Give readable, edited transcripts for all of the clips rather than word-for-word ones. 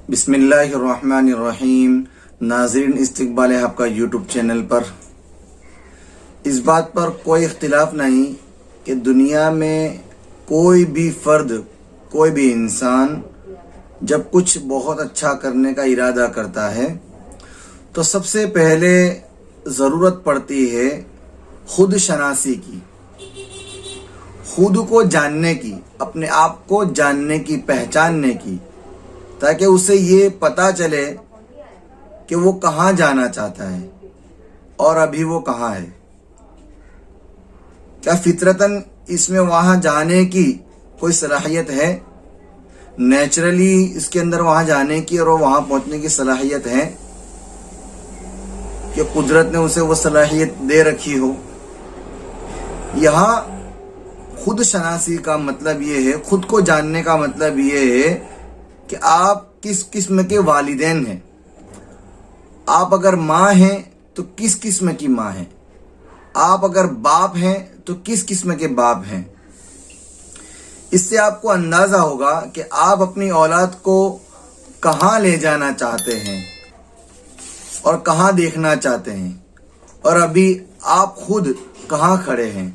بسم اللہ الرحمن الرحیم۔ ناظرین، استقبال ہے آپ کا یوٹیوب چینل پر۔ اس بات پر کوئی اختلاف نہیں کہ دنیا میں کوئی بھی فرد، کوئی بھی انسان جب کچھ بہت اچھا کرنے کا ارادہ کرتا ہے تو سب سے پہلے ضرورت پڑتی ہے خود شناسی کی، خود کو جاننے کی، اپنے آپ کو جاننے کی، پہچاننے کی، تاکہ اسے یہ پتا چلے کہ وہ کہاں جانا چاہتا ہے اور ابھی وہ کہاں ہے۔ کیا فطرتاً اس میں وہاں جانے کی کوئی صلاحیت ہے؟ نیچرلی اس کے اندر وہاں جانے کی اور وہاں پہنچنے کی صلاحیت ہے کہ قدرت نے اسے وہ صلاحیت دے رکھی ہو؟ یہاں خود شناسی کا مطلب یہ ہے، خود کو جاننے کا مطلب یہ ہے کہ آپ کس قسم کے والدین ہیں۔ آپ اگر ماں ہیں تو کس قسم کی ماں ہیں، آپ اگر باپ ہیں تو کس قسم کے باپ ہیں۔ اس سے آپ کو اندازہ ہوگا کہ آپ اپنی اولاد کو کہاں لے جانا چاہتے ہیں اور کہاں دیکھنا چاہتے ہیں، اور ابھی آپ خود کہاں کھڑے ہیں۔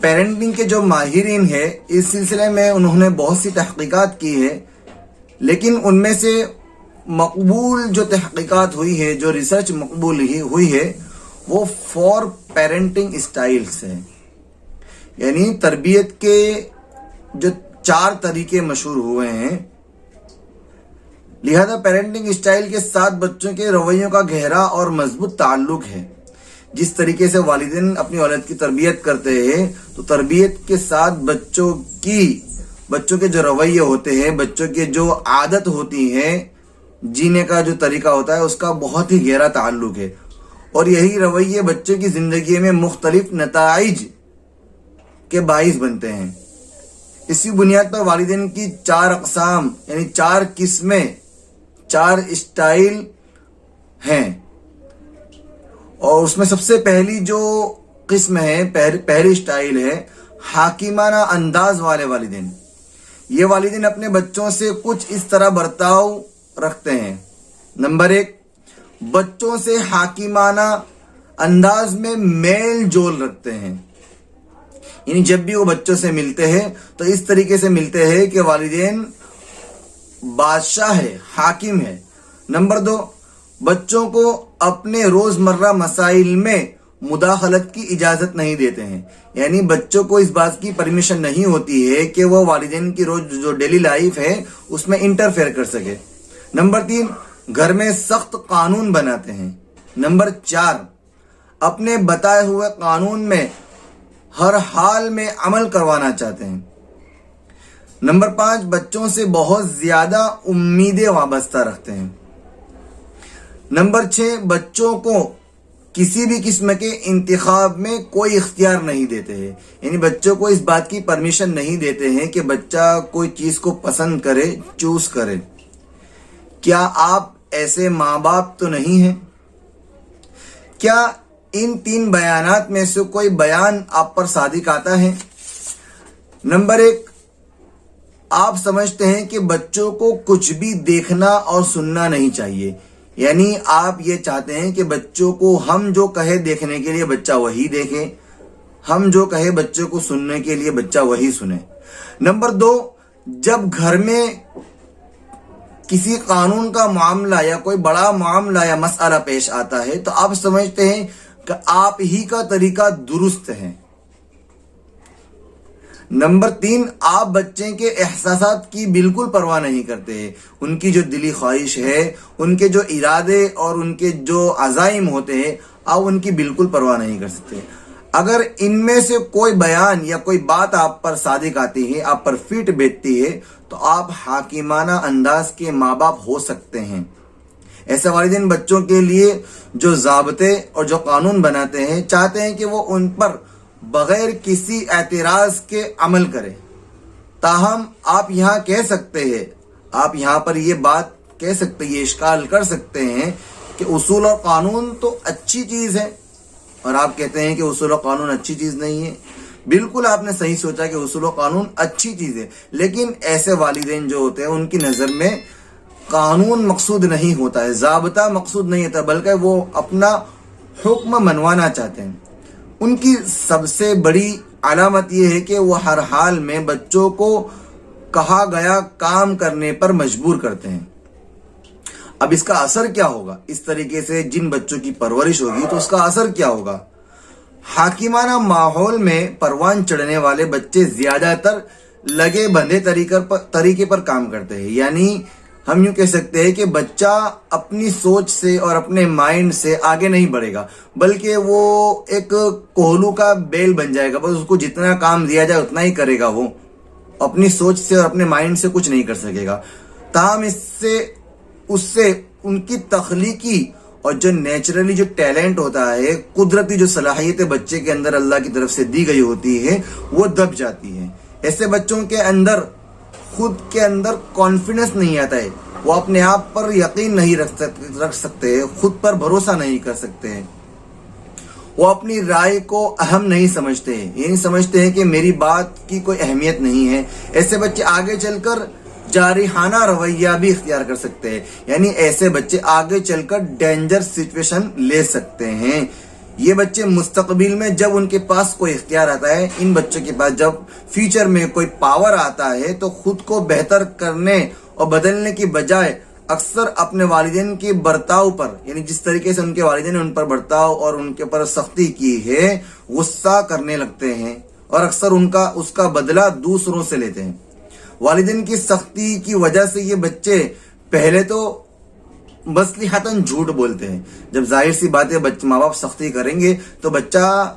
پیرنٹنگ کے جو ماہرین ہیں اس سلسلے میں انہوں نے بہت سی تحقیقات کی ہے، لیکن ان میں سے مقبول جو تحقیقات ہوئی ہے، جو ریسرچ مقبول ہوئی ہے، وہ 4 پیرنٹنگ اسٹائلز ہیں، یعنی تربیت کے جو 4 طریقے مشہور ہوئے ہیں۔ لہذا پیرنٹنگ اسٹائل کے ساتھ بچوں کے رویوں کا گہرا اور مضبوط تعلق ہے۔ جس طریقے سے والدین اپنی اولاد کی تربیت کرتے ہیں تو تربیت کے ساتھ بچوں کے جو رویے ہوتے ہیں، بچوں کے جو عادت ہوتی ہے، جینے کا جو طریقہ ہوتا ہے، اس کا بہت ہی گہرا تعلق ہے، اور یہی رویے بچوں کی زندگی میں مختلف نتائج کے باعث بنتے ہیں۔ اسی بنیاد پر والدین کی 4 اقسام یعنی 4 قسمیں، 4 اسٹائل ہیں، اور اس میں سب سے پہلی جو قسم ہے، پہلی اسٹائل ہے حاکمانہ انداز والے والدین۔ یہ والدین اپنے بچوں سے کچھ اس طرح برتاؤ رکھتے ہیں۔ نمبر 1، بچوں سے حاکمانہ انداز میں میل جول رکھتے ہیں، یعنی جب بھی وہ بچوں سے ملتے ہیں تو اس طریقے سے ملتے ہیں کہ والدین بادشاہ ہے، حاکم ہے۔ نمبر 2، بچوں کو اپنے روزمرہ مسائل میں مداخلت کی اجازت نہیں دیتے ہیں، یعنی بچوں کو اس بات کی پرمیشن نہیں ہوتی ہے کہ وہ والدین کی روز جو ڈیلی لائف ہے اس میں انٹرفیئر کر سکے۔ نمبر 3، گھر میں سخت قانون بناتے ہیں۔ نمبر 4، اپنے بتائے ہوئے قانون میں ہر حال میں عمل کروانا چاہتے ہیں۔ نمبر 5، بچوں سے بہت زیادہ امیدیں وابستہ رکھتے ہیں۔ نمبر 6، بچوں کو کسی بھی قسم کے انتخاب میں کوئی اختیار نہیں دیتے ہیں، یعنی بچوں کو اس بات کی پرمیشن نہیں دیتے ہیں کہ بچہ کوئی چیز کو پسند کرے، چوز کرے۔ کیا آپ ایسے ماں باپ تو نہیں ہیں؟ کیا ان 3 بیانات میں سے کوئی بیان آپ پر صادق آتا ہے؟ نمبر 1، آپ سمجھتے ہیں کہ بچوں کو کچھ بھی دیکھنا اور سننا نہیں چاہیے، یعنی آپ یہ چاہتے ہیں کہ بچوں کو ہم جو کہے دیکھنے کے لیے بچہ وہی دیکھے، ہم جو کہے بچوں کو سننے کے لیے بچہ وہی سنے۔ نمبر 2، جب گھر میں کسی قانون کا معاملہ یا کوئی بڑا معاملہ یا مسئلہ پیش آتا ہے تو آپ سمجھتے ہیں کہ آپ ہی کا طریقہ درست ہے۔ نمبر 3، آپ بچے کے احساسات کی بالکل پرواہ نہیں کرتے، ان کی جو دلی خواہش ہے، ان کے جو ارادے اور ان کے جو عزائم ہوتے ہیں، آپ ان کی بالکل پرواہ نہیں کر سکتے۔ اگر ان میں سے کوئی بیان یا کوئی بات آپ پر صادق آتی ہے، آپ پر فٹ بیٹھتی ہے، تو آپ حاکمانہ انداز کے ماں باپ ہو سکتے ہیں۔ ایسے والدین بچوں کے لیے جو ضابطے اور جو قانون بناتے ہیں، چاہتے ہیں کہ وہ ان پر بغیر کسی اعتراض کے عمل کرے۔ تاہم آپ یہاں کہہ سکتے ہیں، آپ یہاں پر یہ بات کہہ سکتے، یہ اشکال کر سکتے ہیں کہ اصول اور قانون تو اچھی چیز ہے، اور آپ کہتے ہیں کہ اصول اور قانون اچھی چیز نہیں ہے۔ بالکل آپ نے صحیح سوچا کہ اصول و قانون اچھی چیز ہے، لیکن ایسے والدین جو ہوتے ہیں ان کی نظر میں قانون مقصود نہیں ہوتا ہے، ضابطہ مقصود نہیں ہوتا، بلکہ وہ اپنا حکم منوانا چاہتے ہیں۔ ان کی سب سے بڑی علامت یہ ہے کہ وہ ہر حال میں بچوں کو کہا گیا کام کرنے پر مجبور کرتے ہیں۔ اب اس کا اثر کیا ہوگا؟ اس طریقے سے جن بچوں کی پرورش ہوگی تو اس کا اثر کیا ہوگا؟ حاکمانہ ماحول میں پروان چڑھنے والے بچے زیادہ تر لگے بندھے طریقے پر کام کرتے ہیں، یعنی ہم یوں کہہ سکتے ہیں کہ بچہ اپنی سوچ سے اور اپنے مائنڈ سے آگے نہیں بڑھے گا، بلکہ وہ ایک کوہلو کا بیل بن جائے گا، بس اس کو جتنا کام دیا جائے اتنا ہی کرے گا، وہ اپنی سوچ سے اور اپنے مائنڈ سے کچھ نہیں کر سکے گا۔ تاہم اس سے ان کی تخلیقی اور جو نیچرلی جو ٹیلنٹ ہوتا ہے، قدرتی جو صلاحیتیں بچے کے اندر اللہ کی طرف سے دی گئی ہوتی ہے، وہ دب جاتی ہیں۔ ایسے بچوں کے اندر خود کے اندر کانفیڈنس نہیں آتا ہے، وہ اپنے آپ پر یقین نہیں رکھ سکتے، خود پر بھروسہ نہیں کر سکتے ہیں، وہ اپنی رائے کو اہم نہیں سمجھتے ہیں، یہ نہیں سمجھتے ہیں کہ میری بات کی کوئی اہمیت نہیں ہے۔ ایسے بچے آگے چل کر جارحانہ رویہ بھی اختیار کر سکتے ہیں، یعنی ایسے بچے آگے چل کر ڈینجر سچویشن لے سکتے ہیں۔ یہ بچے مستقبل میں جب ان کے پاس کوئی اختیار آتا ہے، ان بچوں کے پاس جب فیوچر میں کوئی پاور آتا ہے، تو خود کو بہتر کرنے اور بدلنے کی بجائے اکثر اپنے والدین کے برتاؤ پر، یعنی جس طریقے سے ان کے والدین نے ان پر برتاؤ اور ان کے پر سختی کی ہے، غصہ کرنے لگتے ہیں اور اکثر اس کا بدلہ دوسروں سے لیتے ہیں۔ والدین کی سختی کی وجہ سے یہ بچے پہلے تو مصلحتاً جھوٹ بولتے ہیں۔ جب ظاہر سی بات ہے ماں باپ سختی کریں گے تو بچہ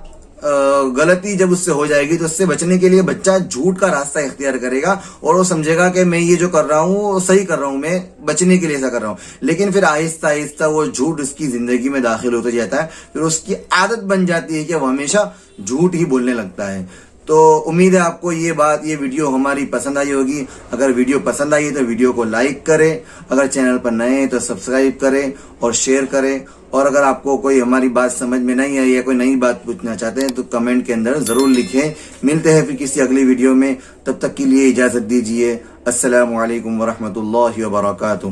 غلطی جب اس سے ہو جائے گی تو اس سے بچنے کے لیے بچہ جھوٹ کا راستہ اختیار کرے گا اور وہ سمجھے گا کہ میں یہ جو کر رہا ہوں وہ صحیح کر رہا ہوں، میں بچنے کے لیے ایسا کر رہا ہوں۔ لیکن پھر آہستہ آہستہ وہ جھوٹ اس کی زندگی میں داخل ہوتا جاتا ہے، پھر اس کی عادت بن جاتی ہے کہ وہ ہمیشہ جھوٹ ہی بولنے لگتا ہے۔ تو امید ہے آپ کو یہ ویڈیو ہماری پسند آئی ہوگی۔ اگر ویڈیو پسند آئی ہے تو ویڈیو کو لائک کریں، اگر چینل پر نئے ہیں تو سبسکرائب کریں اور شیئر کریں، اور اگر آپ کو کوئی ہماری بات سمجھ میں نہیں آئی یا کوئی نئی بات پوچھنا چاہتے ہیں تو کمنٹ کے اندر ضرور لکھیں۔ ملتے ہیں پھر کسی اگلی ویڈیو میں، تب تک کے لیے اجازت دیجیے۔ السلام علیکم ورحمۃ اللہ وبرکاتہ۔